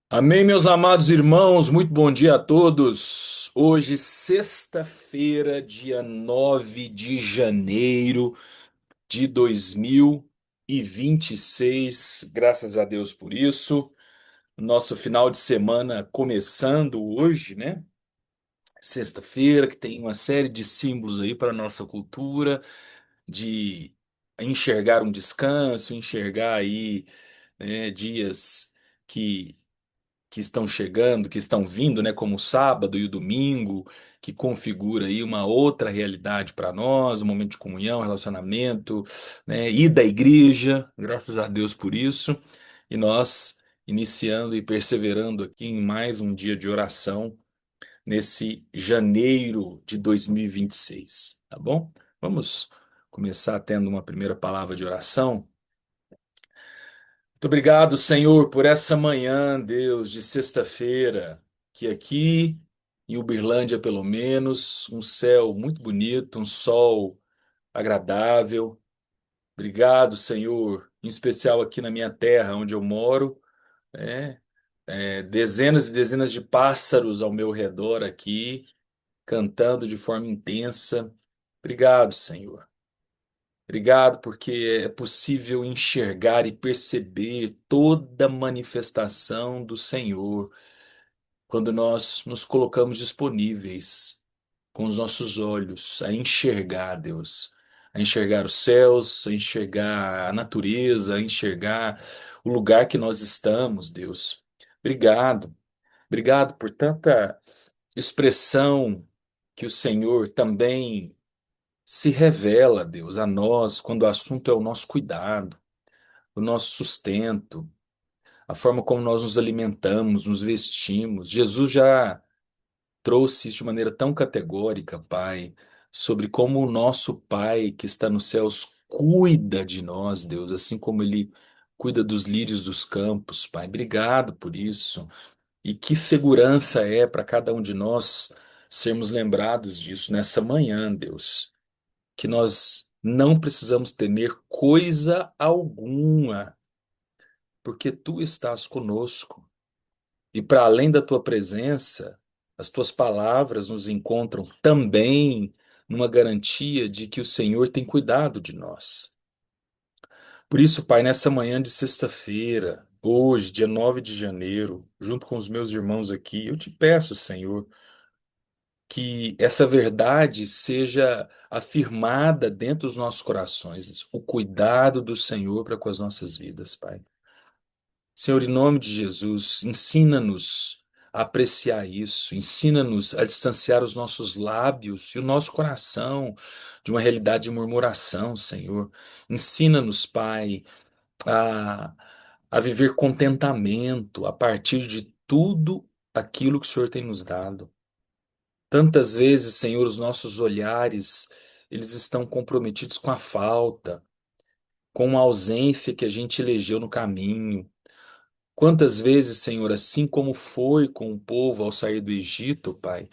Amém, meus amados irmãos, muito bom dia a todos. Hoje, sexta-feira, dia 9 de janeiro de 2026. Graças a Deus por isso. Nosso final de semana começando hoje, né? Sexta-feira, que tem uma série de símbolos aí para a nossa cultura, de enxergar um descanso, enxergar aí, né, dias que que estão chegando, que estão vindo, né, como o sábado e o domingo, que configura aí uma outra realidade para nós, um momento de comunhão, relacionamento, né, ida à igreja, graças a Deus por isso, e nós iniciando e perseverando aqui em mais um dia de oração nesse janeiro de 2026, tá bom? Vamos começar tendo uma primeira palavra de oração. Muito obrigado, Senhor, por essa manhã, Deus, de sexta-feira, que aqui em Uberlândia, pelo menos, um céu muito bonito, um sol agradável. Obrigado, Senhor, em especial aqui na minha terra, onde eu moro, né? Dezenas e dezenas de pássaros ao meu redor aqui, cantando de forma intensa. Obrigado, Senhor. Obrigado, porque é possível enxergar e perceber toda manifestação do Senhor quando nós nos colocamos disponíveis com os nossos olhos a enxergar, Deus, a enxergar os céus, a enxergar a natureza, a enxergar o lugar que nós estamos, Deus. Obrigado, obrigado por tanta expressão que o Senhor também se revela, Deus, a nós quando o assunto é o nosso cuidado, o nosso sustento, a forma como nós nos alimentamos, nos vestimos. Jesus já trouxe isso de maneira tão categórica, Pai, sobre como o nosso Pai que está nos céus cuida de nós, Deus, assim como Ele cuida dos lírios dos campos, Pai. Obrigado por isso. E que segurança é para cada um de nós sermos lembrados disso nessa manhã, Deus, que nós não precisamos temer coisa alguma, porque tu estás conosco. E para além da tua presença, as tuas palavras nos encontram também numa garantia de que o Senhor tem cuidado de nós. Por isso, Pai, nessa manhã de sexta-feira, hoje, dia 9 de janeiro, junto com os meus irmãos aqui, eu te peço, Senhor, que essa verdade seja afirmada dentro dos nossos corações, o cuidado do Senhor para com as nossas vidas, Pai. Senhor, em nome de Jesus, ensina-nos a apreciar isso, ensina-nos a distanciar os nossos lábios e o nosso coração de uma realidade de murmuração, Senhor. Ensina-nos, Pai, a, a viver contentamento a partir de tudo aquilo que o Senhor tem nos dado. Tantas vezes, Senhor, os nossos olhares, eles estão comprometidos com a falta, com a ausência que a gente elegeu no caminho. Quantas vezes, Senhor, assim como foi com o povo ao sair do Egito, Pai,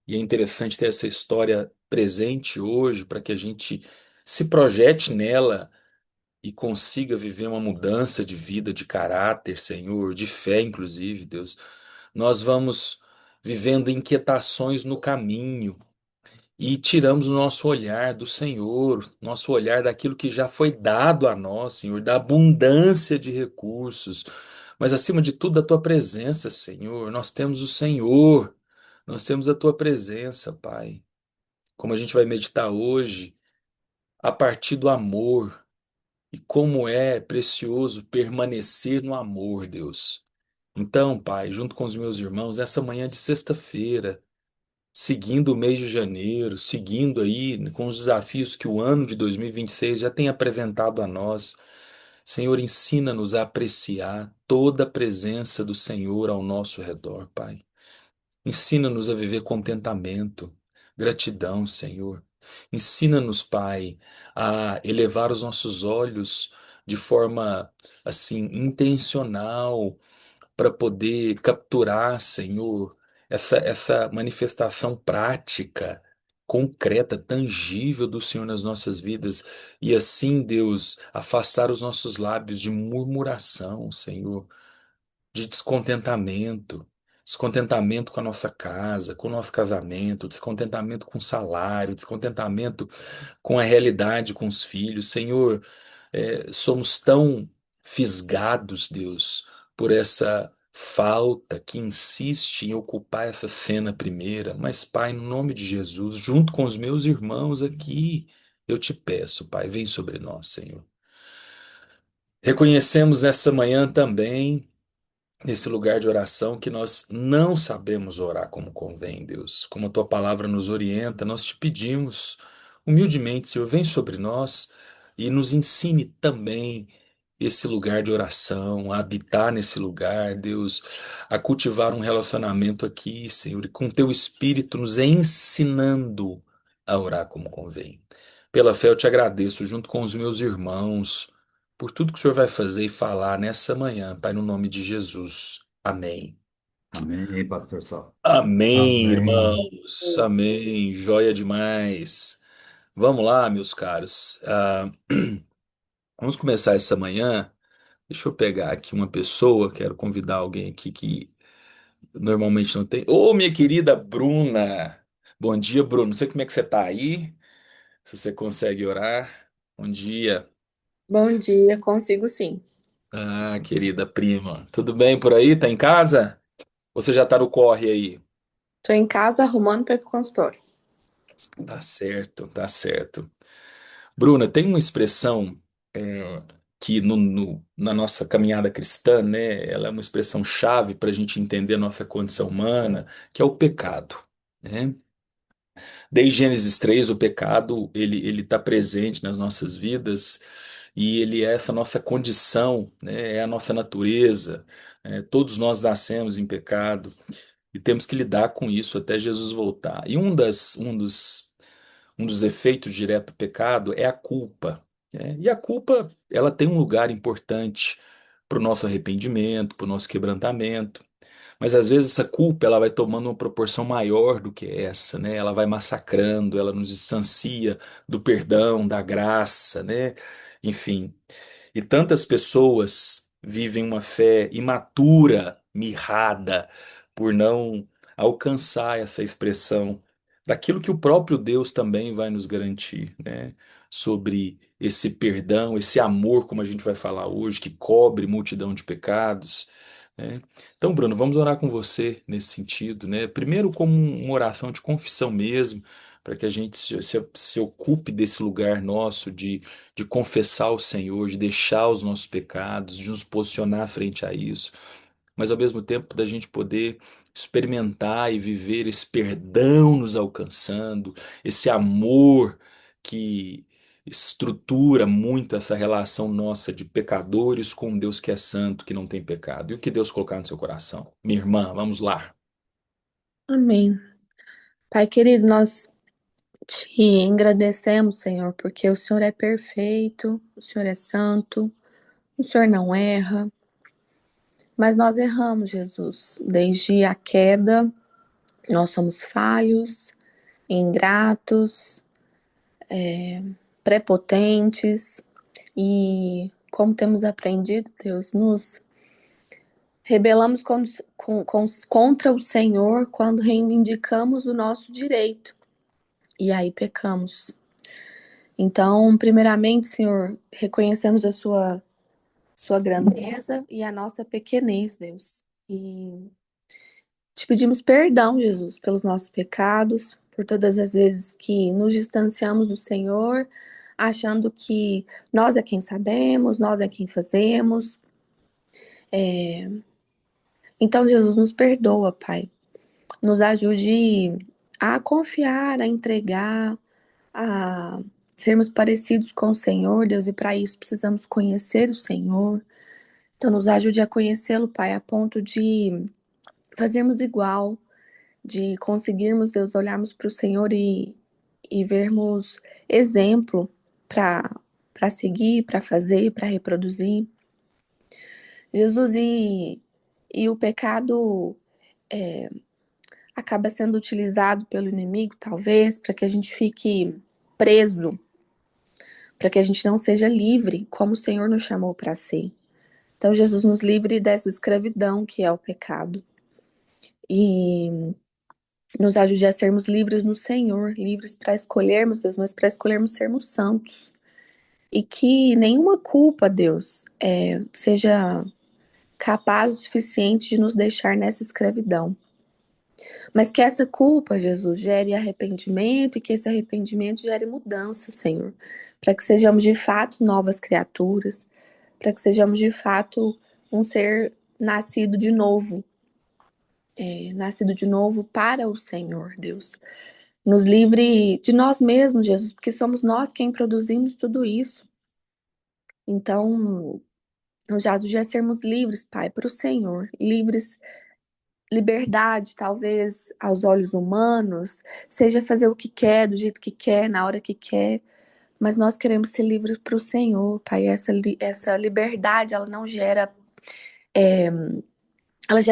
e é interessante ter essa história presente hoje para que a gente se projete nela e consiga viver uma mudança de vida, de caráter, Senhor, de fé, inclusive, Deus. Nós vamos vivendo inquietações no caminho e tiramos o nosso olhar do Senhor, nosso olhar daquilo que já foi dado a nós, Senhor, da abundância de recursos, mas acima de tudo, da tua presença, Senhor. Nós temos o Senhor, nós temos a tua presença, Pai. Como a gente vai meditar hoje, a partir do amor e como é precioso permanecer no amor, Deus. Então, Pai, junto com os meus irmãos, nessa manhã de sexta-feira, seguindo o mês de janeiro, seguindo aí com os desafios que o ano de 2026 já tem apresentado a nós. Senhor, ensina-nos a apreciar toda a presença do Senhor ao nosso redor, Pai. Ensina-nos a viver contentamento, gratidão, Senhor. Ensina-nos, Pai, a elevar os nossos olhos de forma assim intencional para poder capturar, Senhor, essa manifestação prática, concreta, tangível do Senhor nas nossas vidas. E assim, Deus, afastar os nossos lábios de murmuração, Senhor, de descontentamento. Descontentamento com a nossa casa, com o nosso casamento, descontentamento com o salário, descontentamento com a realidade, com os filhos. Senhor, somos tão fisgados, Deus, por essa falta que insiste em ocupar essa cena primeira. Mas, Pai, no nome de Jesus, junto com os meus irmãos aqui, eu te peço, Pai, vem sobre nós, Senhor. Reconhecemos nessa manhã também, nesse lugar de oração, que nós não sabemos orar como convém, Deus. Como a tua palavra nos orienta, nós te pedimos humildemente, Senhor, vem sobre nós e nos ensine também esse lugar de oração, a habitar nesse lugar, Deus, a cultivar um relacionamento aqui, Senhor, e com teu Espírito nos ensinando a orar como convém. Pela fé eu te agradeço, junto com os meus irmãos, por tudo que o Senhor vai fazer e falar nessa manhã, Pai, no nome de Jesus. Amém. Amém, pastor Sal. Amém, Amém. irmãos. Amém. Joia demais. Vamos lá, meus caros. Vamos começar essa manhã. Deixa eu pegar aqui uma pessoa. Quero convidar alguém aqui que normalmente não tem. Ô, minha querida Bruna. Bom dia, Bruno. Não sei como é que você tá aí. Se você consegue orar. Bom dia. Bom dia, consigo sim. Ah, querida prima. Tudo bem por aí? Tá em casa? Ou você já tá no corre aí? Tô em casa arrumando para ir pro consultório. Tá certo, tá certo. Bruna, tem uma expressão é, que na nossa caminhada cristã, né, ela é uma expressão chave para a gente entender a nossa condição humana, que é o pecado, né? Desde Gênesis 3, o pecado ele está presente nas nossas vidas e ele é essa nossa condição, né, é a nossa natureza. Todos nós nascemos em pecado e temos que lidar com isso até Jesus voltar. E um dos efeitos diretos do pecado é a culpa, né? E a culpa, ela tem um lugar importante para o nosso arrependimento, para o nosso quebrantamento. Mas às vezes essa culpa ela vai tomando uma proporção maior do que essa, né? Ela vai massacrando, ela nos distancia do perdão, da graça, né? Enfim. E tantas pessoas vivem uma fé imatura, mirrada, por não alcançar essa expressão daquilo que o próprio Deus também vai nos garantir, né? Sobre esse perdão, esse amor, como a gente vai falar hoje, que cobre multidão de pecados, né? Então, Bruno, vamos orar com você nesse sentido, né? Primeiro, como uma oração de confissão mesmo, para que a gente se ocupe desse lugar nosso de confessar o Senhor, de deixar os nossos pecados, de nos posicionar frente a isso, mas ao mesmo tempo da gente poder experimentar e viver esse perdão nos alcançando, esse amor que estrutura muito essa relação nossa de pecadores com um Deus que é santo, que não tem pecado. E o que Deus colocar no seu coração? Minha irmã, vamos lá. Amém. Pai querido, nós te agradecemos, Senhor, porque o Senhor é perfeito, o Senhor é santo, o Senhor não erra, mas nós erramos, Jesus. Desde a queda, nós somos falhos, ingratos, prepotentes e, como temos aprendido, Deus, nos rebelamos contra o Senhor quando reivindicamos o nosso direito. E aí pecamos. Então, primeiramente, Senhor, reconhecemos a sua grandeza e a nossa pequenez, Deus. E te pedimos perdão, Jesus, pelos nossos pecados, por todas as vezes que nos distanciamos do Senhor, achando que nós é quem sabemos, nós é quem fazemos. Então, Jesus, nos perdoa, Pai. Nos ajude a confiar, a entregar, a sermos parecidos com o Senhor, Deus, e para isso precisamos conhecer o Senhor. Então, nos ajude a conhecê-lo, Pai, a ponto de fazermos igual, de conseguirmos, Deus, olharmos para o Senhor e vermos exemplo para seguir, para fazer, para reproduzir. Jesus, e o pecado acaba sendo utilizado pelo inimigo, talvez, para que a gente fique preso, para que a gente não seja livre, como o Senhor nos chamou para ser. Então, Jesus nos livre dessa escravidão que é o pecado e nos ajude a sermos livres no Senhor, livres para escolhermos Deus, mas para escolhermos sermos santos. E que nenhuma culpa, Deus, seja capaz o suficiente de nos deixar nessa escravidão. Mas que essa culpa, Jesus, gere arrependimento e que esse arrependimento gere mudança, Senhor. Para que sejamos de fato novas criaturas, para que sejamos de fato um ser nascido de novo. Nascido de novo para o Senhor, Deus. Nos livre de nós mesmos, Jesus, porque somos nós quem produzimos tudo isso. Então, já sermos livres, Pai, para o Senhor, livres, liberdade, talvez, aos olhos humanos, seja fazer o que quer, do jeito que quer, na hora que quer, mas nós queremos ser livres para o Senhor, Pai. Essa liberdade, ela gera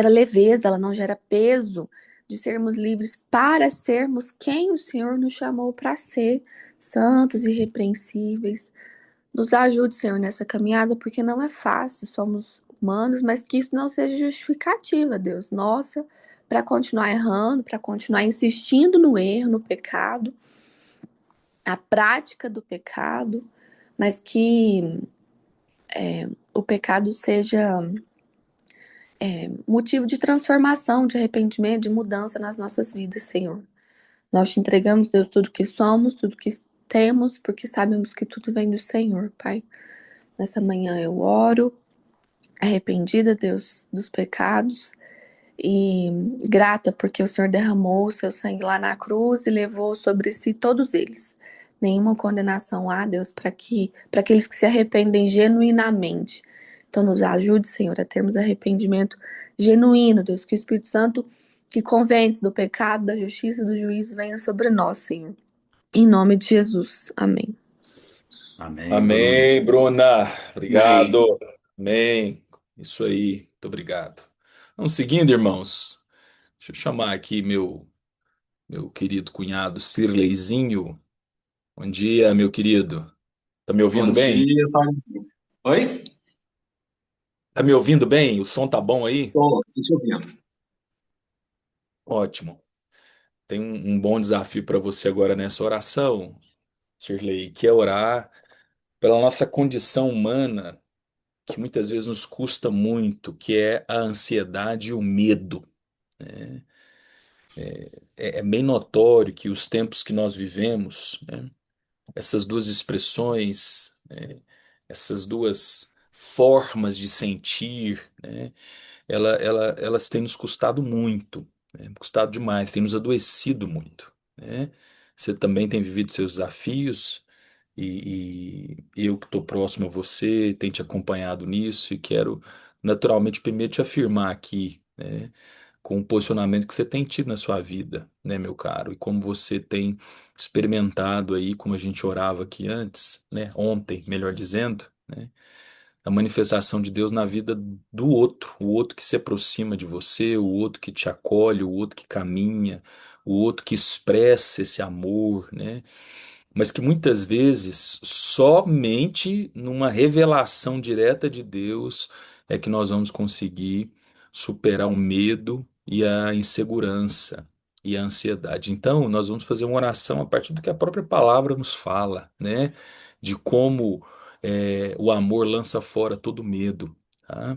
leveza, ela não gera peso de sermos livres para sermos quem o Senhor nos chamou para ser, santos e irrepreensíveis. Nos ajude, Senhor, nessa caminhada, porque não é fácil, somos humanos, mas que isso não seja justificativa, Deus, nossa, para continuar errando, para continuar insistindo no erro, no pecado, na prática do pecado, mas que o pecado seja motivo de transformação, de arrependimento, de mudança nas nossas vidas, Senhor. Nós te entregamos, Deus, tudo que somos, tudo que temos, porque sabemos que tudo vem do Senhor, Pai. Nessa manhã eu oro, arrependida, Deus, dos pecados e grata porque o Senhor derramou o seu sangue lá na cruz e levou sobre si todos eles. Nenhuma condenação há, Deus, para aqueles que se arrependem genuinamente. Então nos ajude, Senhor, a termos arrependimento genuíno, Deus, que o Espírito Santo que convence do pecado, da justiça e do juízo venha sobre nós, Senhor. Em nome de Jesus. Amém. Amém, Bruno. Amém, Bruna. Amém. Obrigado. Amém. Isso aí. Muito obrigado. Vamos seguindo, irmãos. Deixa eu chamar aqui meu querido cunhado Cirleizinho. Bom dia, meu querido. Tá me Bom ouvindo bem? dia, Saulo. Oi? Tá me ouvindo bem? O som tá bom aí? Tô te ouvindo. Ótimo. Tem um bom desafio para você agora nessa oração, Shirley, que é orar pela nossa condição humana, que muitas vezes nos custa muito, que é a ansiedade e o medo. É bem notório que os tempos que nós vivemos, né, essas duas expressões, essas duas formas de sentir, né, elas têm nos custado muito, né, custado demais, têm nos adoecido muito, né? Você também tem vivido seus desafios e eu que estou próximo a você, tenho te acompanhado nisso e quero naturalmente primeiro te afirmar aqui, né, com o posicionamento que você tem tido na sua vida, né, meu caro, e como você tem experimentado aí, como a gente orava aqui antes, né, ontem, melhor dizendo, né, a manifestação de Deus na vida do outro, o outro que se aproxima de você, o outro que te acolhe, o outro que caminha, o outro que expressa esse amor, né? Mas que muitas vezes somente numa revelação direta de Deus é que nós vamos conseguir superar o medo e a insegurança e a ansiedade. Então, nós vamos fazer uma oração a partir do que a própria palavra nos fala, né? De como o amor lança fora todo medo, tá?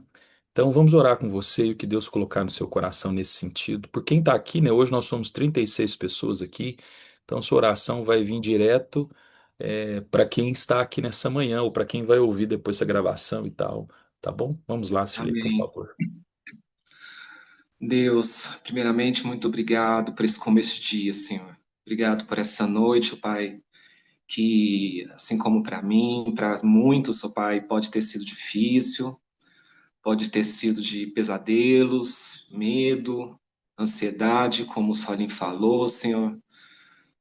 Então, vamos orar com você e o que Deus colocar no seu coração nesse sentido. Por quem está aqui, né? Hoje nós somos 36 pessoas aqui. Então, sua oração vai vir direto para quem está aqui nessa manhã ou para quem vai ouvir depois essa gravação e tal. Tá bom? Vamos lá, Silei, por Amém. favor. Deus, primeiramente, muito obrigado por esse começo de dia, Senhor. Obrigado por essa noite, ó Pai, que, assim como para mim, para muitos, ó Pai, pode ter sido difícil, pode ter sido de pesadelos, medo, ansiedade, como o Salim falou, Senhor.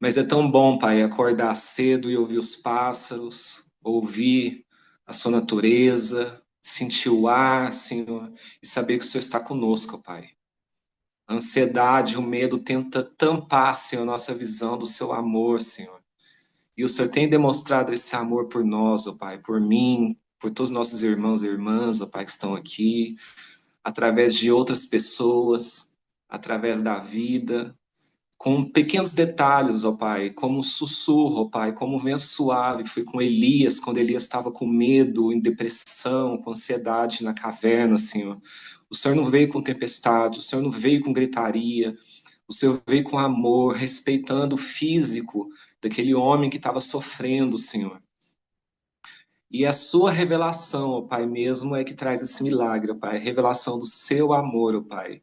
Mas é tão bom, Pai, acordar cedo e ouvir os pássaros, ouvir a sua natureza, sentir o ar, Senhor, e saber que o Senhor está conosco, Pai. A ansiedade, o medo tenta tampar, Senhor, a nossa visão do seu amor, Senhor. E o Senhor tem demonstrado esse amor por nós, ó Pai, por mim, por todos os nossos irmãos e irmãs, ó Pai, que estão aqui, através de outras pessoas, através da vida, com pequenos detalhes, ó Pai, como um sussurro, ó Pai, como um vento suave. Fui com Elias, quando Elias estava com medo, em depressão, com ansiedade na caverna, Senhor. O Senhor não veio com tempestade, o Senhor não veio com gritaria, o Senhor veio com amor, respeitando o físico daquele homem que estava sofrendo, Senhor. E a sua revelação, ó Pai, mesmo é que traz esse milagre, ó Pai, a revelação do seu amor, ó Pai,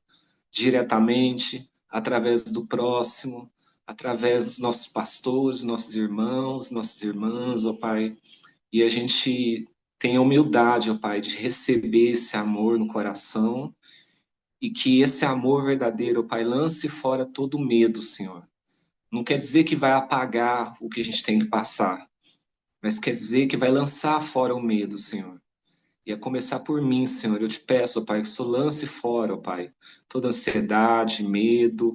diretamente, através do próximo, através dos nossos pastores, nossos irmãos, nossas irmãs, ó Pai. E a gente tem a humildade, ó Pai, de receber esse amor no coração e que esse amor verdadeiro, ó Pai, lance fora todo medo, Senhor. Não quer dizer que vai apagar o que a gente tem que passar, mas quer dizer que vai lançar fora o medo, Senhor. E a começar por mim, Senhor. Eu te peço, ó Pai, que isso lance fora, ó Pai, toda ansiedade, medo,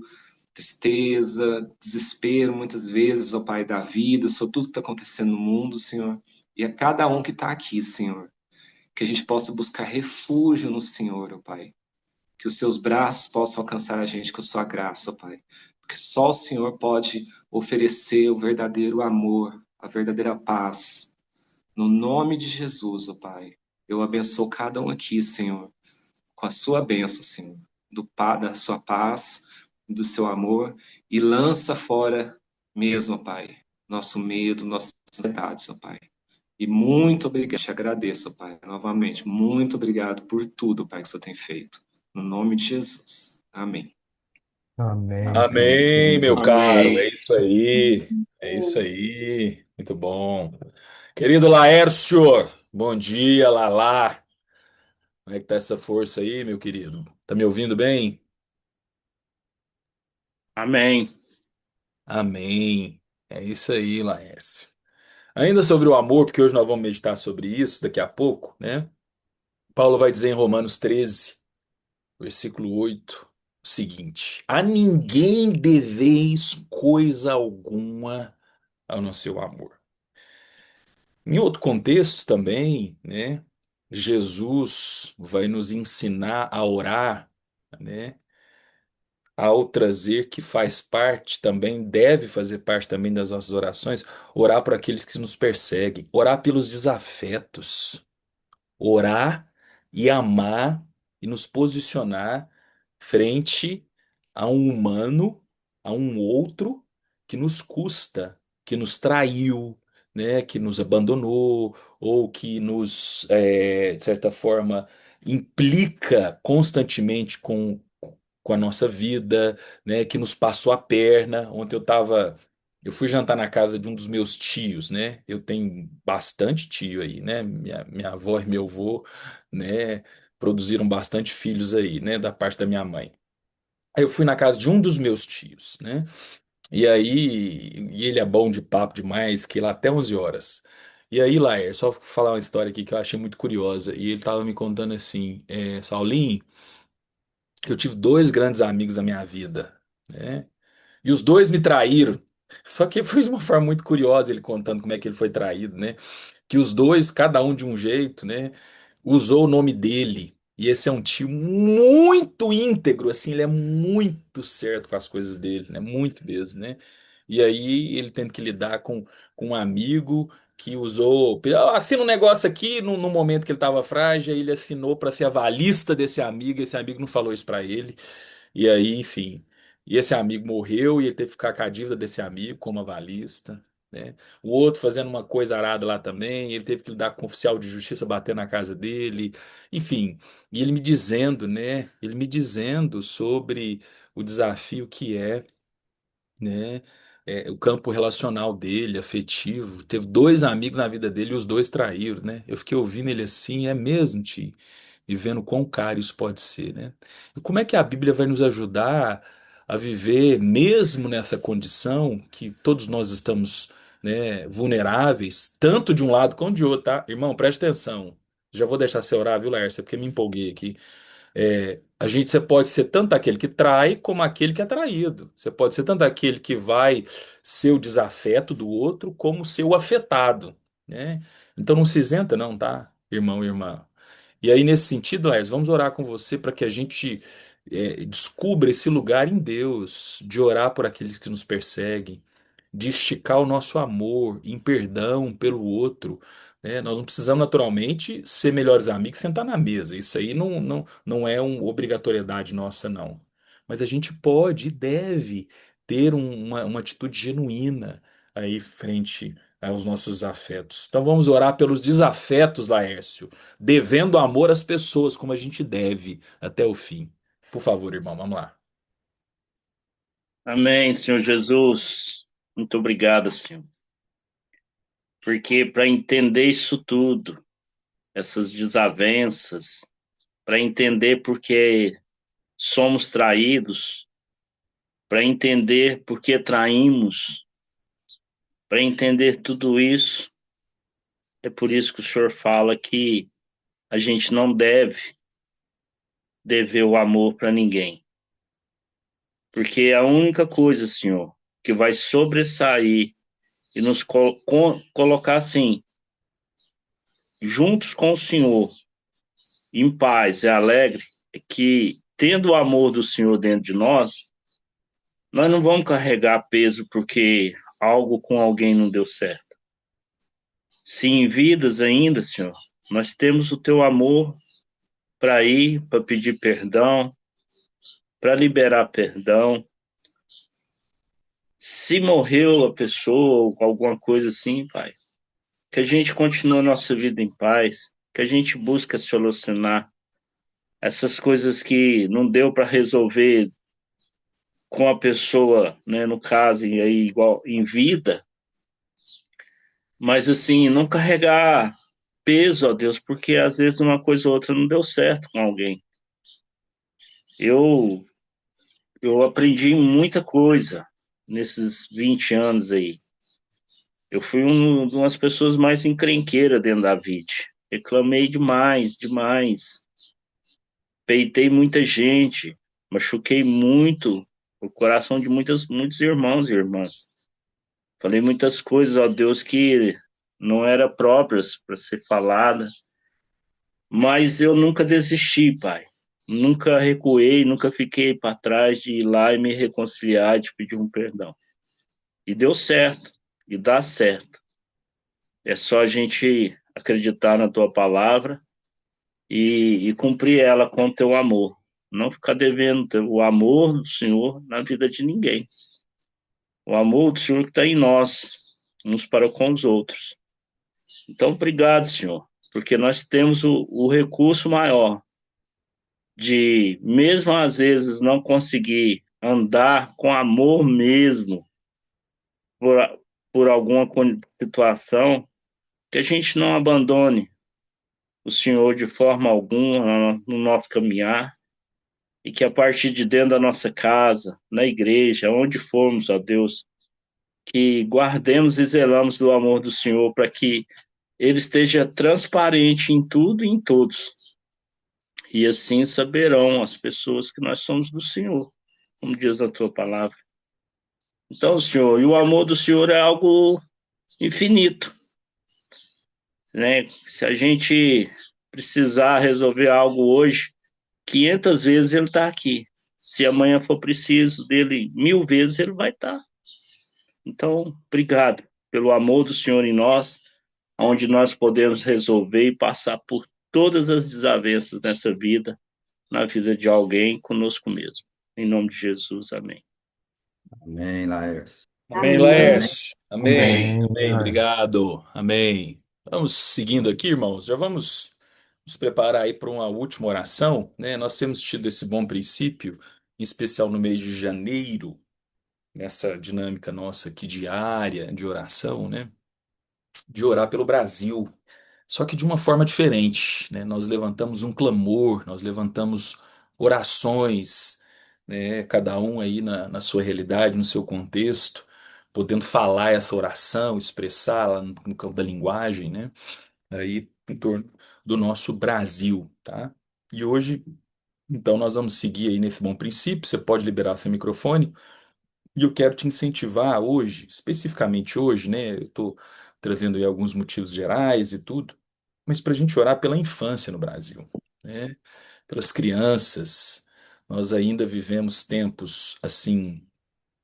tristeza, desespero, muitas vezes, ó Pai, da vida, sobre tudo que está acontecendo no mundo, Senhor. E a cada um que está aqui, Senhor, que a gente possa buscar refúgio no Senhor, ó Pai. Que os seus braços possam alcançar a gente com a sua graça, ó Pai. Porque só o Senhor pode oferecer o verdadeiro amor, a verdadeira paz. No nome de Jesus, ó Pai, eu abençoo cada um aqui, Senhor, com a sua bênção, Senhor, da sua paz, do seu amor, e lança fora mesmo, ó Pai, nosso medo, nossas ansiedades, ó Pai. E muito obrigado, te agradeço, ó Pai, novamente, muito obrigado por tudo, Pai, que o Senhor tem feito. No nome de Jesus. Amém. Amém. Amém, meu caro. É Amém. isso aí. É isso aí. Muito bom. Querido Laércio, bom dia, Lalá. Como é que tá essa força aí, meu querido? Tá me ouvindo bem? Amém. Amém. É isso aí, Laércio. Ainda sobre o amor, porque hoje nós vamos meditar sobre isso daqui a pouco, né? Paulo vai dizer em Romanos 13, versículo 8, o seguinte: a ninguém deveis coisa alguma ao não ser o amor. Em outro contexto também, né? Jesus vai nos ensinar a orar, né? Ao trazer que faz parte também, deve fazer parte também das nossas orações, orar por aqueles que nos perseguem, orar pelos desafetos, orar e amar e nos posicionar frente a um humano, a um outro que nos custa, que nos traiu, né, que nos abandonou ou que nos, de certa forma, implica constantemente com a nossa vida, né, que nos passou a perna. Ontem eu fui jantar na casa de um dos meus tios, né? Eu tenho bastante tio aí, né? Minha avó e meu avô, né, produziram bastante filhos aí, né, da parte da minha mãe. Aí eu fui na casa de um dos meus tios, né? E ele é bom de papo demais, que lá até 11 horas. E aí, Laer, só falar uma história aqui que eu achei muito curiosa. E ele tava me contando assim, Saulinho, eu tive dois grandes amigos na minha vida, né? E os dois me traíram. Só que foi de uma forma muito curiosa ele contando como é que ele foi traído, né? Que os dois, cada um de um jeito, né? Usou o nome dele. E esse é um tio muito íntegro, assim, ele é muito certo com as coisas dele, né? Muito mesmo, né? E aí ele tendo que lidar com um amigo que usou. Assina um negócio aqui no momento que ele estava frágil, aí ele assinou para ser avalista desse amigo, esse amigo não falou isso para ele. E aí, enfim. E esse amigo morreu e ele teve que ficar com a dívida desse amigo como avalista, né? O outro fazendo uma coisa arada lá também, ele teve que lidar com o oficial de justiça batendo na casa dele, enfim. E ele me dizendo, né? Ele me dizendo sobre o desafio que é, né? O campo relacional dele, afetivo. Teve dois amigos na vida dele e os dois traíram, né? Eu fiquei ouvindo ele assim, é mesmo, tio? E vendo quão caro isso pode ser, né? E como é que a Bíblia vai nos ajudar a viver, mesmo nessa condição que todos nós estamos, né, vulneráveis, tanto de um lado quanto de outro, tá? Irmão, preste atenção. Já vou deixar você orar, viu, Laércio? Porque me empolguei aqui. Você pode ser tanto aquele que trai como aquele que é traído. Você pode ser tanto aquele que vai ser o desafeto do outro como ser o afetado, né? Então não se isenta não, tá? irmão e irmã. E aí, nesse sentido, Laércio, vamos orar com você para que a gente descubra esse lugar em Deus, de orar por aqueles que nos perseguem, de esticar o nosso amor em perdão pelo outro. Né? Nós não precisamos, naturalmente, ser melhores amigos e sentar na mesa. Isso aí não é uma obrigatoriedade nossa, não. Mas a gente pode e deve ter uma atitude genuína aí frente aos nossos afetos. Então vamos orar pelos desafetos, Laércio, devendo amor às pessoas como a gente deve até o fim. Por favor, irmão, vamos lá. Amém, Senhor Jesus. Muito obrigado, Senhor. Porque para entender isso tudo, essas desavenças, para entender porque somos traídos, para entender porque traímos, para entender tudo isso, é por isso que o Senhor fala que a gente não deve dever o amor para ninguém. Porque a única coisa, Senhor, que vai sobressair e nos colocar assim, juntos com o Senhor, em paz e alegre, é que, tendo o amor do Senhor dentro de nós não vamos carregar peso porque algo com alguém não deu certo. Se em vidas ainda, Senhor, nós temos o teu amor para ir, para pedir perdão, para liberar perdão. Se morreu a pessoa ou alguma coisa assim, Pai, que a gente continue a nossa vida em paz, que a gente busque solucionar essas coisas que não deu para resolver com a pessoa, né, no caso, aí, igual em vida, mas assim, não carregar peso, ó Deus, porque às vezes uma coisa ou outra não deu certo com alguém. Eu, eu aprendi muita coisa nesses 20 anos aí. Eu fui uma das pessoas mais encrenqueiras dentro da vida. Reclamei demais, demais. Peitei muita gente, machuquei muito o coração de muitos irmãos e irmãs. Falei muitas coisas, ó Deus, que não eram próprias para ser falada, mas eu nunca desisti, Pai. Nunca recuei, nunca fiquei para trás de ir lá e me reconciliar, de pedir um perdão. E deu certo, e dá certo. É só a gente acreditar na tua palavra e cumprir ela com o teu amor. Não ficar devendo o amor do Senhor na vida de ninguém. O amor do Senhor que está em nós, uns para com os outros. Então, obrigado, Senhor, porque nós temos o recurso maior de, mesmo às vezes, não conseguir andar com amor mesmo por, por alguma situação, que a gente não abandone o Senhor de forma alguma no nosso caminhar, e que a partir de dentro da nossa casa, na igreja, onde formos, ó Deus, que guardemos e zelamos do amor do Senhor para que ele esteja transparente em tudo e em todos. E assim saberão as pessoas que nós somos do Senhor, como diz a tua palavra. Então, Senhor, e o amor do Senhor é algo infinito, né? Se a gente precisar resolver algo hoje, 500 vezes ele está aqui. Se amanhã for preciso dele 1000 vezes, ele vai estar. Então, obrigado pelo amor do Senhor em nós, onde nós podemos resolver e passar por todas as desavenças nessa vida, na vida de alguém, conosco mesmo. Em nome de Jesus, amém. Amém, Laércio. Amém, Amém. Laércio. Amém. Amém. Amém. Obrigado. Amém. Vamos seguindo aqui, irmãos. Já vamos nos preparar aí para uma última oração, né? Nós temos tido esse bom princípio, em especial no mês de janeiro, nessa dinâmica nossa aqui diária de oração, né? De orar pelo Brasil. Só que de uma forma diferente, né? Nós levantamos um clamor, nós levantamos orações, né? Cada um aí na sua realidade, no seu contexto, podendo falar essa oração, expressá-la no campo da linguagem, né? Aí em torno do nosso Brasil, tá? E hoje, então, nós vamos seguir aí nesse bom princípio. Você pode liberar seu microfone e eu quero te incentivar hoje, especificamente hoje, né? Eu estou trazendo aí alguns motivos gerais e tudo, mas para a gente orar pela infância no Brasil, né? Pelas crianças. Nós ainda vivemos tempos assim,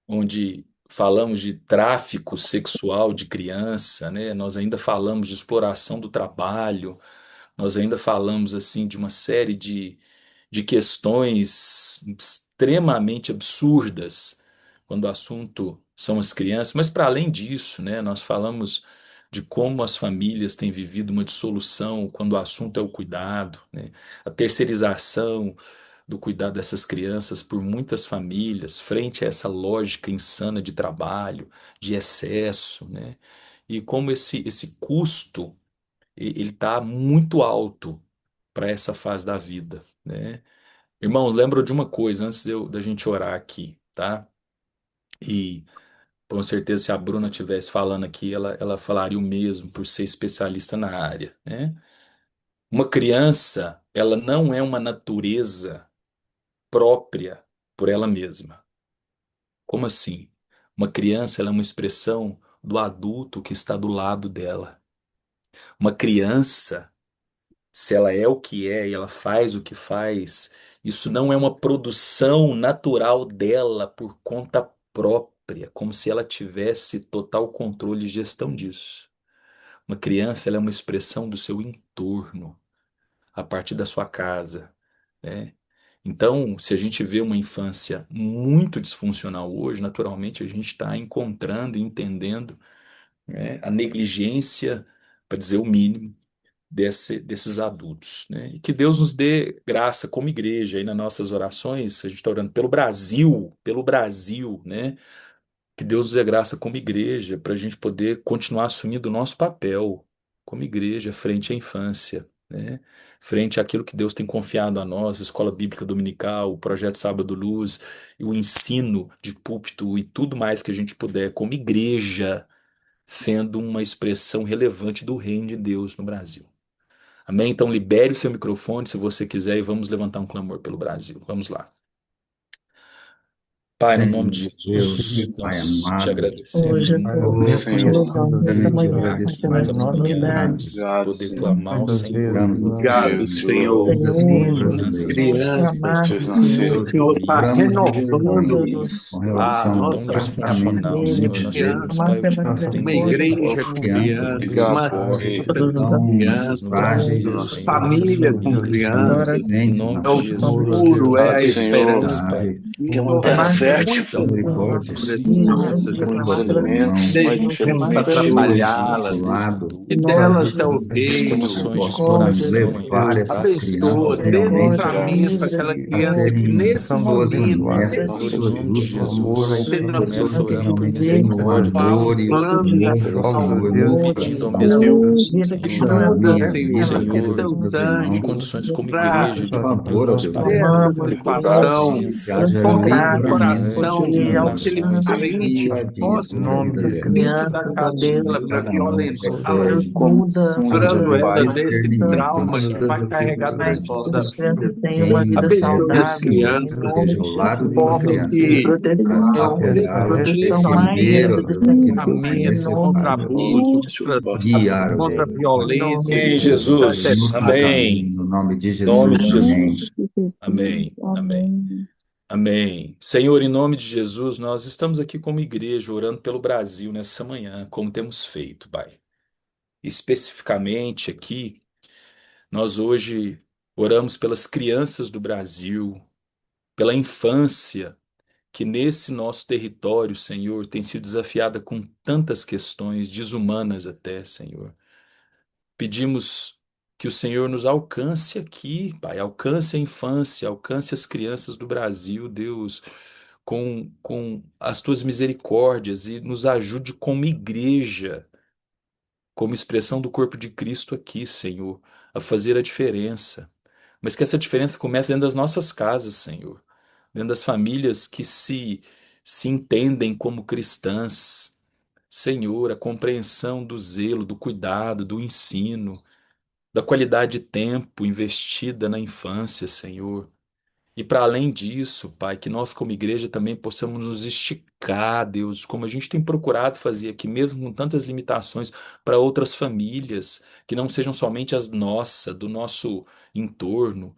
onde falamos de tráfico sexual de criança, né? Nós ainda falamos de exploração do trabalho, nós ainda falamos assim de uma série de questões extremamente absurdas quando o assunto são as crianças, mas para além disso, né, nós falamos de como as famílias têm vivido uma dissolução quando o assunto é o cuidado, né, a terceirização do cuidado dessas crianças por muitas famílias, frente a essa lógica insana de trabalho, de excesso, né, e como esse custo ele está muito alto para essa fase da vida, né? Irmão, lembro de uma coisa antes da gente orar aqui, tá? E com certeza se a Bruna estivesse falando aqui, ela falaria o mesmo por ser especialista na área, né? Uma criança, ela não é uma natureza própria por ela mesma. Como assim? Uma criança, ela é uma expressão do adulto que está do lado dela. Uma criança, se ela é o que é e ela faz o que faz, isso não é uma produção natural dela por conta própria, como se ela tivesse total controle e gestão disso. Uma criança, ela é uma expressão do seu entorno, a partir da sua casa, né? Então, se a gente vê uma infância muito disfuncional hoje, naturalmente a gente está encontrando e entendendo, né, a negligência, para dizer o mínimo, desses adultos, né? E que Deus nos dê graça como igreja aí nas nossas orações, a gente está orando pelo Brasil, né? Que Deus nos dê graça como igreja para a gente poder continuar assumindo o nosso papel como igreja frente à infância, né? Frente àquilo que Deus tem confiado a nós, a escola bíblica dominical, o projeto Sábado Luz, e o ensino de púlpito e tudo mais que a gente puder como igreja, sendo uma expressão relevante do reino de Deus no Brasil. Amém? Então libere o seu microfone se você quiser e vamos levantar um clamor pelo Brasil. Vamos lá. Pai, no nome de Senhor Jesus, Deus, Pai nós te amado, Ô, agradecemos Jesus, em oh, nome nós de Senhor. louvamos essa te Jesus. manhã, nós agradecer temos Esta por essa manhã, oportunidade tarde. Obrigado, poder Senhor. clamar ao muitas Senhor vezes, Oramos Senhor. Obrigado, por Senhor. todas as Senhor, famílias nós crianças, ó brasileiras. Deus, Para os clamar seus que o Senhor, nascidos. suas Senhor, está famílias, Oramos Pai, renovando também Isso. com a relação ao tão nossa tratamento disfuncional, família, Senhor. Nós de pedimos, clamar Pai, eu te pela peço, tem nossas misericórdia, crianças, Obrigado, misericórdia Pai. de por cada todas uma as das tão crianças no crianças, Brasil, frágeis, Senhor, dessas família com famílias, Pai. crianças. Em adolescentes nome na É o de Jesus, que futuro, eles é Obrigado, a tenham Senhor. esperança. vulnerabilidade. capacidade, Que é Então, uma terra clamar por fértil então, muitas crianças Misericórdia, por recursos, esse Senhor, mundo, recursos, para Senhor muitos amado, todos para alimentos, irmãos, mas não de ter mais recursos para alimentos de trabalhá-las, do emergências, lado que tudo, dela Pai. até o das reino, pessoas Condições de que podem misericórdia, exploração Deus. em outros levar essas países, Abençoa, crianças ó dê realmente Deus. mundiais. livramento Vida, àquela a criança Senhor. que serem nesse Senhor, pessoas Deus, momento honestas, Senhor, em necessita nome de pessoas de do amor, socorro, Jesus, esteja pessoas começo que orando por próximo também deles, com misericórdia por esse amor e plano de povo, outro salvação amor povo deles, pedindo ao para mesmo Senhor. vida que tempo, na Ajuda, minha Senhor, vida, a que vida Senhor, dos seus meus em irmãos. anjos condições como igreja de Por tratem cumprir o favor, ó nosso Deus, dessa papel, situação, que criança, haja tocar o livramento coração infante, com no aquele nações, mente dia a que dia possa sobre a vir vida delas. dentro da ó casa Deus, dela para Para não violentá-las, Deus perderem muda, tirando o ela Deus, desse discernimento em trauma que todas vai as carregar mas durante que circunstâncias. toda a essas vida. crianças tenham uma Em vida Abençoe as Jesus saudável, Cristo, em crianças nome esteja ao de lado Jesus. de uma possam criança, que Proteção, apoiá-la, proteção proteção mais defender aérea, aquilo defesa que for aérea, em tratamento nome contra de necessário, abuso, Jesus. guiar, ó contra Deus, Em violência, nome Amém, de Jesus. Jesus. no seu caminho, Amém. no nome de Em nome Jesus, de amém. Jesus. Amém. Amém. Amém. Senhor, em nome de Jesus, nós estamos aqui como igreja orando pelo Brasil nessa manhã, como temos feito, Pai. Especificamente aqui, nós hoje oramos pelas crianças do Brasil, pela infância que nesse nosso território, Senhor, tem sido desafiada com tantas questões desumanas até, Senhor. Pedimos que o Senhor nos alcance aqui, Pai, alcance a infância, alcance as crianças do Brasil, Deus, com as tuas misericórdias e nos ajude como igreja, como expressão do corpo de Cristo aqui, Senhor, a fazer a diferença. Mas que essa diferença comece dentro das nossas casas, Senhor, dentro das famílias que se entendem como cristãs. Senhor, a compreensão do zelo, do cuidado, do ensino, da qualidade de tempo investida na infância, Senhor. E para além disso, Pai, que nós como igreja também possamos nos esticar, Deus, como a gente tem procurado fazer aqui, mesmo com tantas limitações, para outras famílias, que não sejam somente as nossas, do nosso entorno,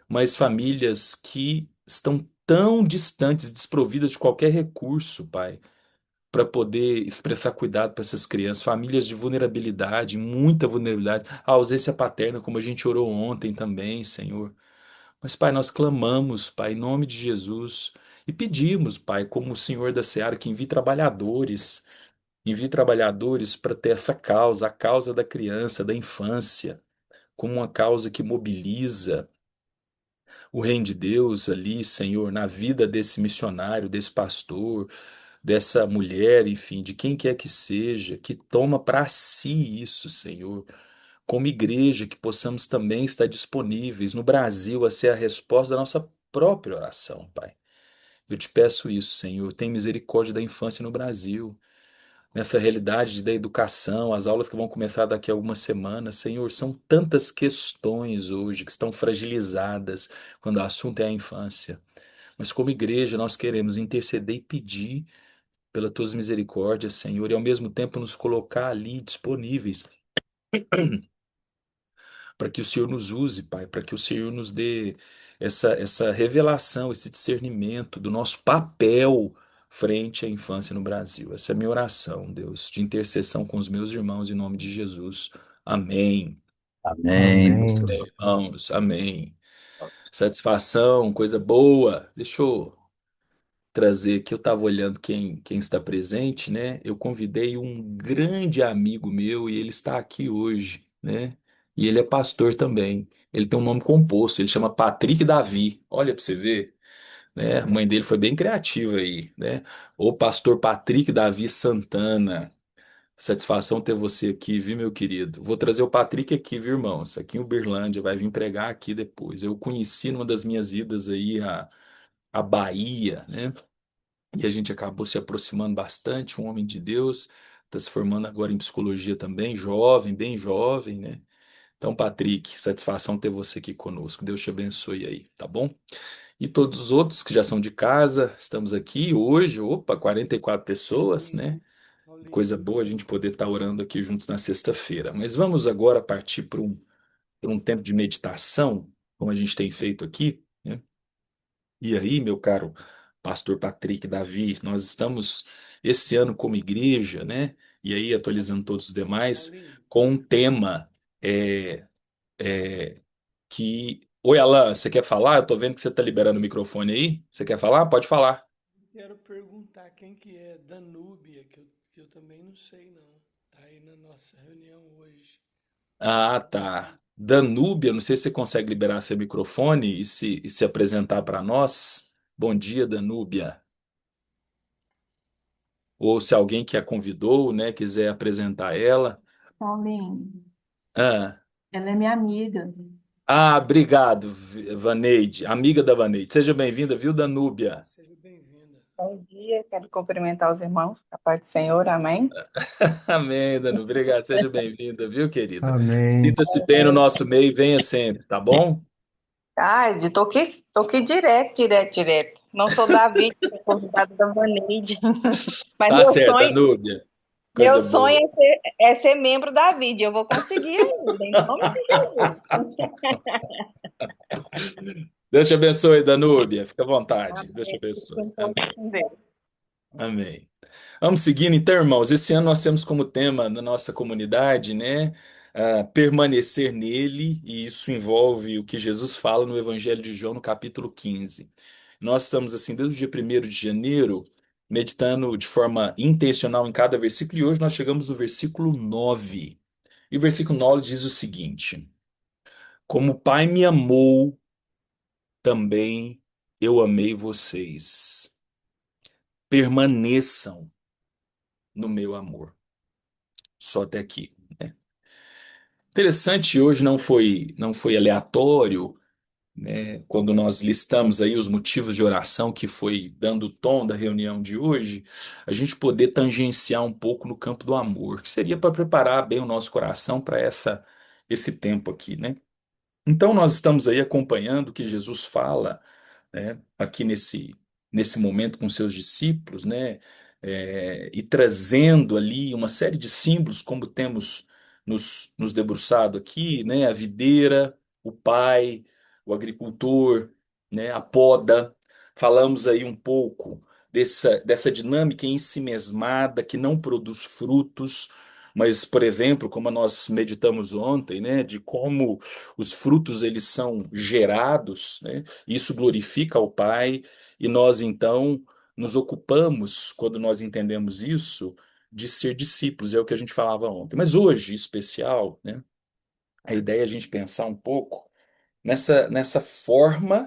mas famílias que estão tão distantes, desprovidas de qualquer recurso, Pai, para poder expressar cuidado para essas crianças, famílias de vulnerabilidade, muita vulnerabilidade, a ausência paterna, como a gente orou ontem também, Senhor. Mas, Pai, nós clamamos, Pai, em nome de Jesus, e pedimos, Pai, como o Senhor da Seara, que envie trabalhadores para ter essa causa, a causa da criança, da infância, como uma causa que mobiliza o reino de Deus ali, Senhor, na vida desse missionário, desse pastor, dessa mulher, enfim, de quem quer que seja, que toma para si isso, Senhor. Como igreja, que possamos também estar disponíveis no Brasil a ser a resposta da nossa própria oração, Pai. Eu te peço isso, Senhor. Tem misericórdia da infância no Brasil, nessa realidade da educação, as aulas que vão começar daqui a algumas semanas. Senhor, são tantas questões hoje que estão fragilizadas quando o assunto é a infância. Mas como igreja, nós queremos interceder e pedir pelas tuas misericórdias, Senhor, e ao mesmo tempo nos colocar ali disponíveis para que o Senhor nos use, Pai, para que o Senhor nos dê essa revelação, esse discernimento do nosso papel frente à infância no Brasil. Essa é a minha oração, Deus, de intercessão com os meus irmãos em nome de Jesus. Amém. Amém, Amém. pastor. Irmãos, amém. Satisfação, coisa boa. Deixa eu trazer aqui, eu estava olhando quem está presente, né? Eu convidei um grande amigo meu e ele está aqui hoje, né? E ele é pastor também. Ele tem um nome composto, ele chama Patrick Davi. Olha para você ver, né? A mãe dele foi bem criativa aí, né? O pastor Patrick Davi Santana. Satisfação ter você aqui, viu, meu querido? Vou trazer o Patrick aqui, viu, irmãos? Aqui em Uberlândia, vai vir pregar aqui depois. Eu conheci numa das minhas idas aí a Bahia, né? E a gente acabou se aproximando bastante, um homem de Deus, está se formando agora em psicologia também, jovem, bem jovem, né? Então, Patrick, satisfação ter você aqui conosco. Deus te abençoe aí, tá bom? E todos os outros que já são de casa, estamos aqui hoje, opa, 44 pessoas, né? Coisa boa a gente poder estar orando aqui juntos na sexta-feira. Mas vamos agora partir para um tempo de meditação, como a gente tem feito aqui, né? E aí, meu caro pastor Patrick, Davi, nós estamos esse ano como igreja, né? E aí, atualizando todos os demais, com um tema é, é, que. Oi, Alan, você quer falar? Eu tô vendo que você está liberando o microfone aí. Você quer falar? Pode falar. Quero perguntar quem que é Danúbia, que eu também não sei não. Tá aí na nossa reunião hoje. Ah, tá. Danúbia, não sei se você consegue liberar seu microfone e se apresentar para nós. Bom dia, Danúbia. Ou se alguém que a convidou, né, quiser apresentar ela. Paulinho, Ah. ela é minha amiga. Ah, obrigado, Vaneide, amiga da Vaneide. Seja bem-vinda, viu, Danúbia? Seja bem-vinda. Bom dia, quero cumprimentar os irmãos, a paz do Senhor, amém. Amém, Danúbia. Obrigado, seja bem-vinda, viu, querida? Amém. Sinta-se bem no nosso meio e venha sempre, tá bom? Ai, tô aqui direto. Não sou Davi, sou convidada da Vaneide, mas Tá certo, Danúbia. meu Coisa sonho boa. é ser membro da VID, eu vou conseguir ainda, em nome de Jesus. Deus te abençoe, Danúbia. Fica à vontade. Deus te Amém. abençoe. Fiquem todos Amém. com Deus. Amém. Vamos seguindo, então, irmãos. Esse ano nós temos como tema na nossa comunidade, né, permanecer nele, e isso envolve o que Jesus fala no Evangelho de João, no capítulo 15. Nós estamos, assim, desde o dia 1º de janeiro, meditando de forma intencional em cada versículo, e hoje nós chegamos no versículo 9. E o versículo 9 diz o seguinte: Como o Pai me amou, também eu amei vocês. Permaneçam no meu amor. Só até aqui, né? Interessante, hoje não foi aleatório, né? Quando nós listamos aí os motivos de oração que foi dando o tom da reunião de hoje, a gente poder tangenciar um pouco no campo do amor, que seria para preparar bem o nosso coração para esse tempo aqui, né? Então nós estamos aí acompanhando o que Jesus fala né, aqui nesse momento com seus discípulos, né, e trazendo ali uma série de símbolos, como temos nos debruçado aqui, né, a videira, o pai, o agricultor, né, a poda. Falamos aí um pouco dessa dinâmica ensimesmada que não produz frutos, mas, por exemplo, como nós meditamos ontem, né, de como os frutos eles são gerados, né? Isso glorifica ao Pai, e nós então nos ocupamos, quando nós entendemos isso, de ser discípulos, é o que a gente falava ontem. Mas hoje, em especial, né, a ideia é a gente pensar um pouco nessa forma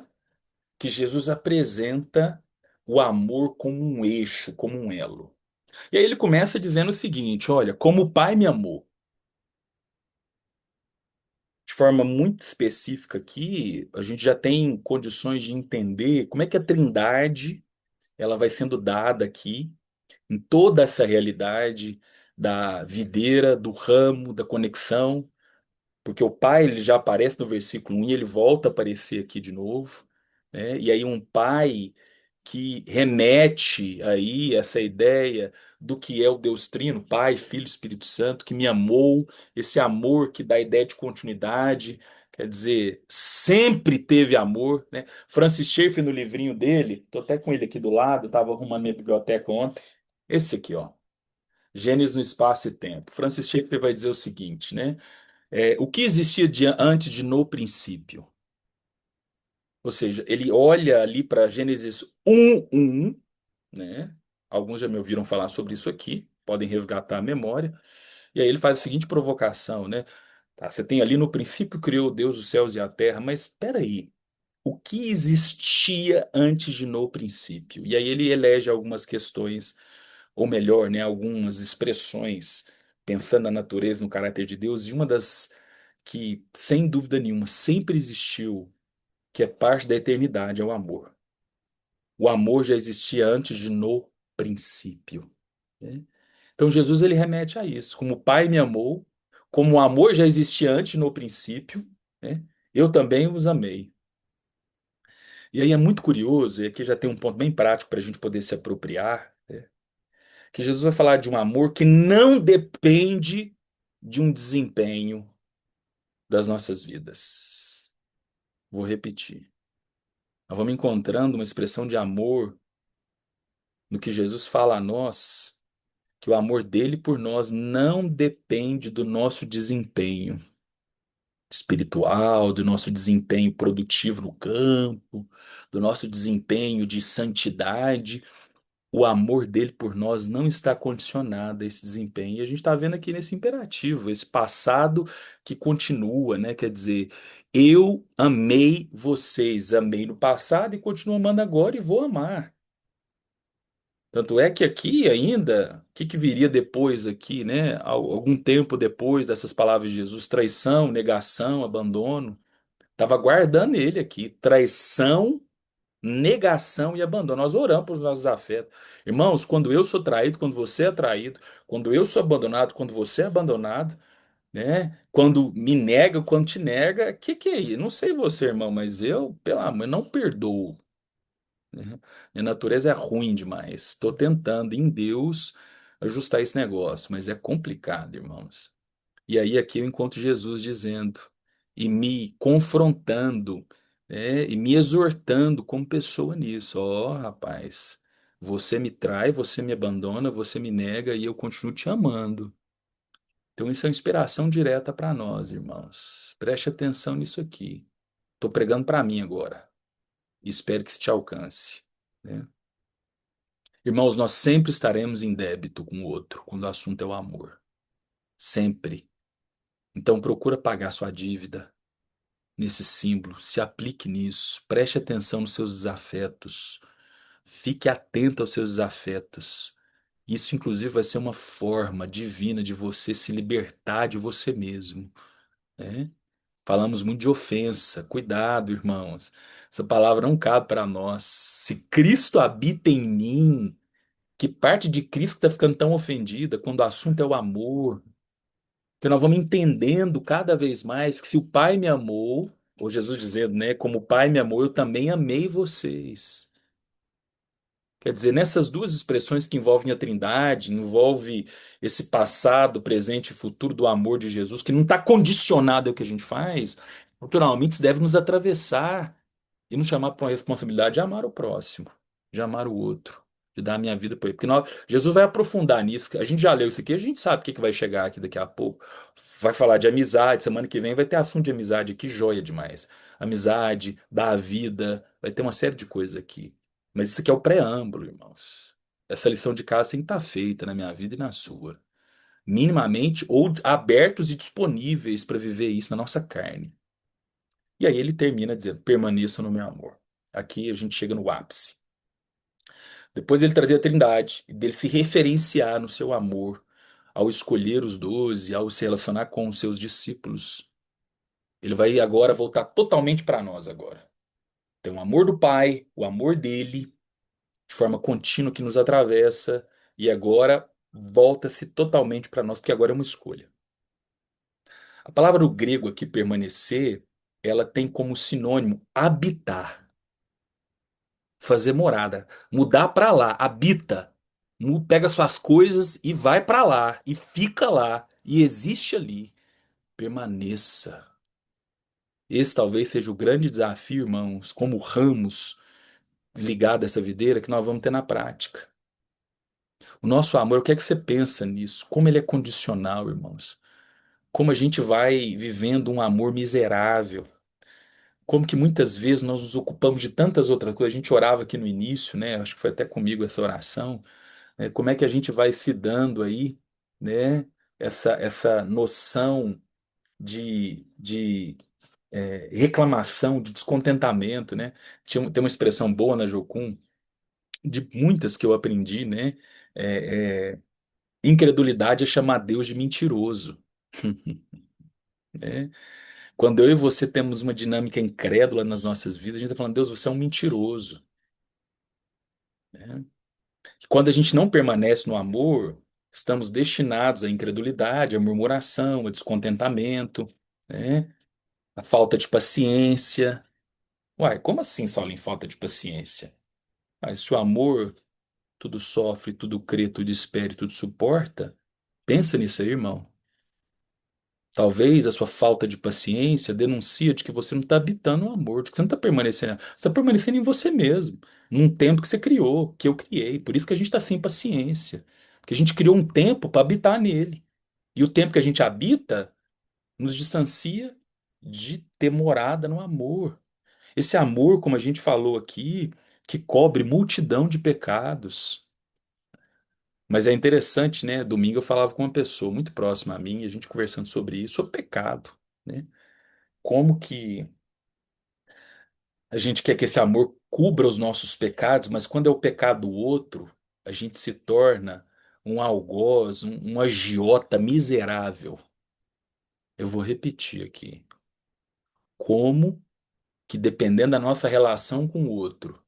que Jesus apresenta o amor como um eixo, como um elo. E aí ele começa dizendo o seguinte: olha, como o Pai me amou. De forma muito específica aqui, a gente já tem condições de entender como é que a Trindade ela vai sendo dada aqui em toda essa realidade da videira, do ramo, da conexão, porque o pai ele já aparece no versículo 1 e ele volta a aparecer aqui de novo, né? E aí um pai que remete aí essa ideia do que é o Deus Trino, Pai, Filho, Espírito Santo, que me amou, esse amor que dá a ideia de continuidade, quer dizer, sempre teve amor, né? Francis Schaeffer no livrinho dele, tô até com ele aqui do lado, estava arrumando minha biblioteca ontem, esse aqui, ó, Gênesis no Espaço e Tempo. Francis Schaeffer vai dizer o seguinte, né? O que existia antes de no princípio? Ou seja, ele olha ali para Gênesis 1:1, né? Alguns já me ouviram falar sobre isso aqui, podem resgatar a memória. E aí ele faz a seguinte provocação, né? Tá, você tem ali no princípio criou Deus os céus e a terra, mas espera aí, o que existia antes de no princípio? E aí ele elege algumas questões, ou melhor, né, algumas expressões, pensando na natureza, no caráter de Deus, e uma das que, sem dúvida nenhuma, sempre existiu, que é parte da eternidade, é o amor. O amor já existia antes de no princípio, né? Então Jesus ele remete a isso, como o Pai me amou, como o amor já existia antes no princípio, né? Eu também os amei. E aí é muito curioso, e aqui já tem um ponto bem prático para a gente poder se apropriar, né? Que Jesus vai falar de um amor que não depende de um desempenho das nossas vidas. Vou repetir. Nós vamos encontrando uma expressão de amor no que Jesus fala a nós, que o amor dele por nós não depende do nosso desempenho espiritual, do nosso desempenho produtivo no campo, do nosso desempenho de santidade. O amor dele por nós não está condicionado a esse desempenho. E a gente está vendo aqui nesse imperativo, esse passado que continua, né? Quer dizer, eu amei vocês, amei no passado e continuo amando agora e vou amar. Tanto é que aqui ainda, o que que viria depois aqui, né? Algum tempo depois dessas palavras de Jesus, traição, negação, abandono, estava guardando ele aqui, traição, negação e abandono. Nós oramos pelos nossos afetos. Irmãos, quando eu sou traído, quando você é traído, quando eu sou abandonado, quando você é abandonado, né? Quando me nega, quando te nega, que é isso? Não sei você, irmão, mas eu, pelo amor, não perdoo, né? Minha natureza é ruim demais. Estou tentando em Deus ajustar esse negócio, mas é complicado, irmãos. E aí aqui eu encontro Jesus dizendo e me confrontando, né, e me exortando como pessoa nisso. Ó, rapaz, você me trai, você me abandona, você me nega e eu continuo te amando. Então isso é uma inspiração direta para nós, irmãos. Preste atenção nisso aqui. Estou pregando para mim agora. Espero que isso te alcance, né? Irmãos, nós sempre estaremos em débito com o outro quando o assunto é o amor. Sempre. Então procura pagar sua dívida nesse símbolo, se aplique nisso, preste atenção nos seus desafetos, fique atento aos seus desafetos. Isso, inclusive, vai ser uma forma divina de você se libertar de você mesmo, né? Falamos muito de ofensa, cuidado, irmãos. Essa palavra não cabe para nós. Se Cristo habita em mim, que parte de Cristo está ficando tão ofendida quando o assunto é o amor? Que nós vamos entendendo cada vez mais que se o Pai me amou, Ou Jesus dizendo, né? Como o Pai me amou, eu também amei vocês. Quer dizer, nessas duas expressões que envolvem a Trindade, envolve esse passado, presente e futuro do amor de Jesus, que não está condicionado ao que a gente faz, naturalmente isso deve nos atravessar e nos chamar para uma responsabilidade de amar o próximo, de amar o outro, de dar a minha vida para ele. Porque Jesus vai aprofundar nisso. A gente já leu isso aqui, a gente sabe o que vai chegar aqui daqui a pouco. Vai falar de amizade, semana que vem vai ter assunto de amizade aqui, joia demais. Amizade, dar a vida, vai ter uma série de coisas aqui. Mas isso aqui é o preâmbulo, irmãos. Essa lição de casa tem que estar feita na minha vida e na sua. Minimamente ou abertos e disponíveis para viver isso na nossa carne. E aí ele termina dizendo: permaneça no meu amor. Aqui a gente chega no ápice. Depois ele trazia a Trindade e dele se referenciar no seu amor ao escolher os 12, ao se relacionar com os seus discípulos. Ele vai agora voltar totalmente para nós agora. Tem o amor do Pai, o amor dele de forma contínua que nos atravessa e agora volta-se totalmente para nós, porque agora é uma escolha. A palavra do grego aqui, permanecer, ela tem como sinônimo habitar, fazer morada, mudar para lá, habita, pega suas coisas e vai para lá, e fica lá, e existe ali, permaneça. Esse talvez seja o grande desafio, irmãos, como ramos ligados a essa videira que nós vamos ter na prática. O nosso amor, o que é que você pensa nisso? Como ele é condicional, irmãos? Como a gente vai vivendo um amor miserável? Como que muitas vezes nós nos ocupamos de tantas outras coisas? A gente orava aqui no início, né? Acho que foi até comigo essa oração, né? Como é que a gente vai se dando aí, né? Essa noção de reclamação, de descontentamento, né? Tem uma expressão boa na Jocum, de muitas que eu aprendi, né? É, incredulidade é chamar Deus de mentiroso, né? Quando eu e você temos uma dinâmica incrédula nas nossas vidas, a gente está falando, Deus, você é um mentiroso, né? Quando a gente não permanece no amor, estamos destinados à incredulidade, à murmuração, ao descontentamento, né? À falta de paciência. Uai, como assim, Saulinho, falta de paciência? Mas se o amor tudo sofre, tudo crê, tudo espera e tudo suporta, pensa nisso aí, irmão. Talvez a sua falta de paciência denuncia de que você não está habitando o amor, de que você não está permanecendo. Você está permanecendo em você mesmo, num tempo que você criou, que eu criei. Por isso que a gente está sem paciência. Porque a gente criou um tempo para habitar nele. E o tempo que a gente habita nos distancia de ter morada no amor. Esse amor, como a gente falou aqui, que cobre multidão de pecados. Mas é interessante, né? Domingo eu falava com uma pessoa muito próxima a mim, a gente conversando sobre isso, sobre pecado, né? Como que a gente quer que esse amor cubra os nossos pecados, mas quando é o pecado do outro, a gente se torna um algoz, um agiota miserável. Eu vou repetir aqui. Como que dependendo da nossa relação com o outro,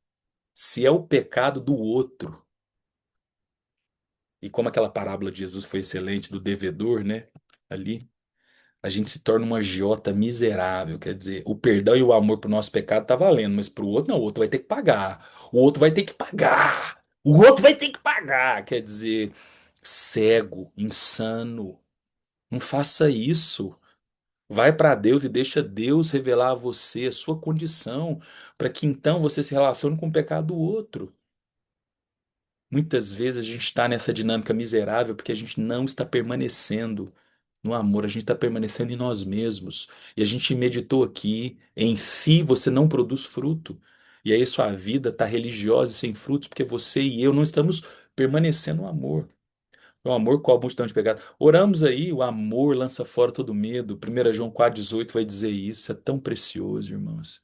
se é o pecado do outro, e como aquela parábola de Jesus foi excelente do devedor, né? Ali, a gente se torna uma agiota miserável. Quer dizer, o perdão e o amor pro nosso pecado tá valendo, mas pro outro não, o outro vai ter que pagar. O outro vai ter que pagar. O outro vai ter que pagar. Quer dizer, cego, insano. Não faça isso. Vai para Deus e deixa Deus revelar a você a sua condição, para que então você se relacione com o pecado do outro. Muitas vezes a gente está nessa dinâmica miserável porque a gente não está permanecendo no amor, a gente está permanecendo em nós mesmos. E a gente meditou aqui, em si você não produz fruto. E aí sua vida está religiosa e sem frutos porque você e eu não estamos permanecendo no amor. O amor cobre a multidão de pecados. Oramos aí, o amor lança fora todo medo. 1 João 4,18 vai dizer isso. É tão precioso, irmãos.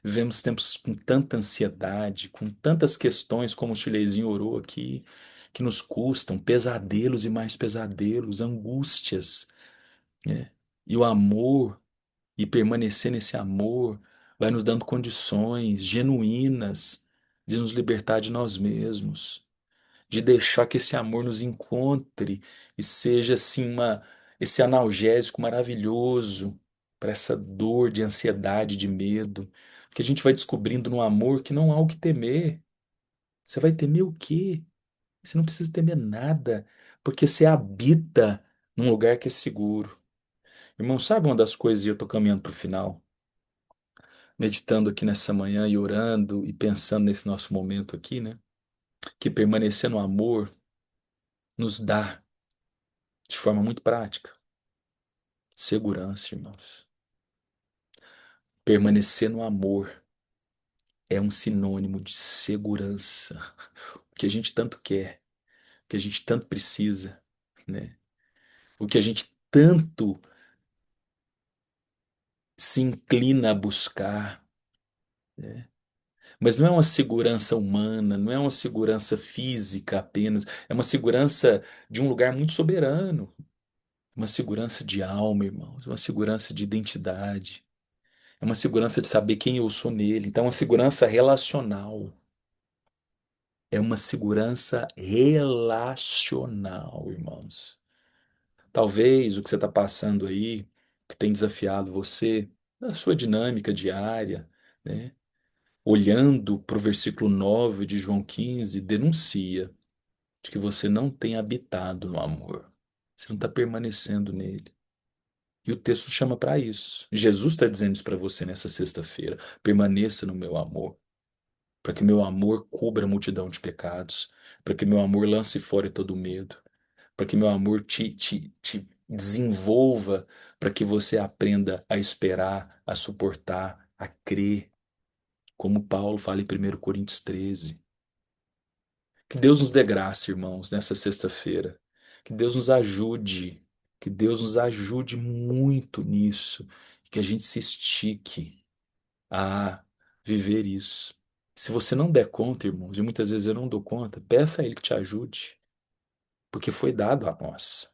Vivemos tempos com tanta ansiedade, com tantas questões, como o Chilezinho orou aqui, que nos custam pesadelos e mais pesadelos, angústias, né? E o amor, e permanecer nesse amor, vai nos dando condições genuínas de nos libertar de nós mesmos, de deixar que esse amor nos encontre e seja assim esse analgésico maravilhoso para essa dor de ansiedade, de medo, que a gente vai descobrindo no amor que não há o que temer. Você vai temer o quê? Você não precisa temer nada, porque você habita num lugar que é seguro. Irmão, sabe uma das coisas, e eu tô caminhando para o final, meditando aqui nessa manhã e orando e pensando nesse nosso momento aqui, né? Que permanecer no amor nos dá, de forma muito prática, segurança, irmãos. Permanecer no amor é um sinônimo de segurança, o que a gente tanto quer, o que a gente tanto precisa, né? O que a gente tanto se inclina a buscar, né? Mas não é uma segurança humana, não é uma segurança física apenas, é uma segurança de um lugar muito soberano, uma segurança de alma, irmãos, uma segurança de identidade, é uma segurança de saber quem eu sou nele. Então, é uma segurança relacional. É uma segurança relacional, irmãos. Talvez o que você está passando aí, que tem desafiado você, na sua dinâmica diária, né? Olhando para o versículo 9 de João 15, denuncia de que você não tem habitado no amor. Você não está permanecendo nele. E o texto chama para isso. Jesus está dizendo isso para você nessa sexta-feira. Permaneça no meu amor, para que meu amor cubra a multidão de pecados, para que meu amor lance fora todo medo, para que meu amor te desenvolva, para que você aprenda a esperar, a suportar, a crer, como Paulo fala em 1 Coríntios 13. Que Deus nos dê graça, irmãos, nessa sexta-feira. Que Deus nos ajude, que Deus nos ajude muito nisso, que a gente se estique a viver isso. Se você não der conta, irmãos, e muitas vezes eu não dou conta, peça a Ele que te ajude, porque foi dado a nós.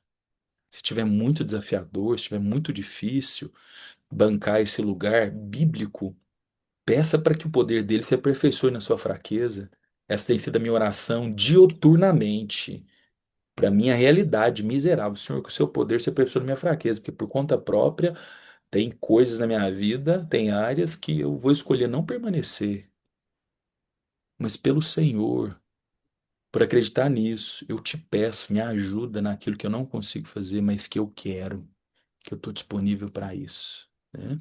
Se tiver muito desafiador, se tiver muito difícil bancar esse lugar bíblico, peça para que o poder dele se aperfeiçoe na sua fraqueza. Essa tem sido a minha oração dioturnamente para minha realidade miserável. Senhor, que o seu poder se aperfeiçoe na minha fraqueza, porque por conta própria tem coisas na minha vida, tem áreas que eu vou escolher não permanecer, mas pelo Senhor, por acreditar nisso, eu te peço, me ajuda naquilo que eu não consigo fazer, mas que eu quero, que eu estou disponível para isso, né?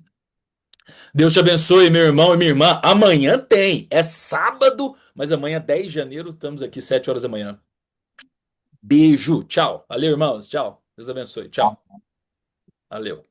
Deus te abençoe, meu irmão e minha irmã. Amanhã tem, é sábado, mas amanhã, 10 de janeiro, estamos aqui, 7 horas da manhã. Beijo, tchau. Valeu, irmãos, tchau. Deus abençoe, tchau. Valeu.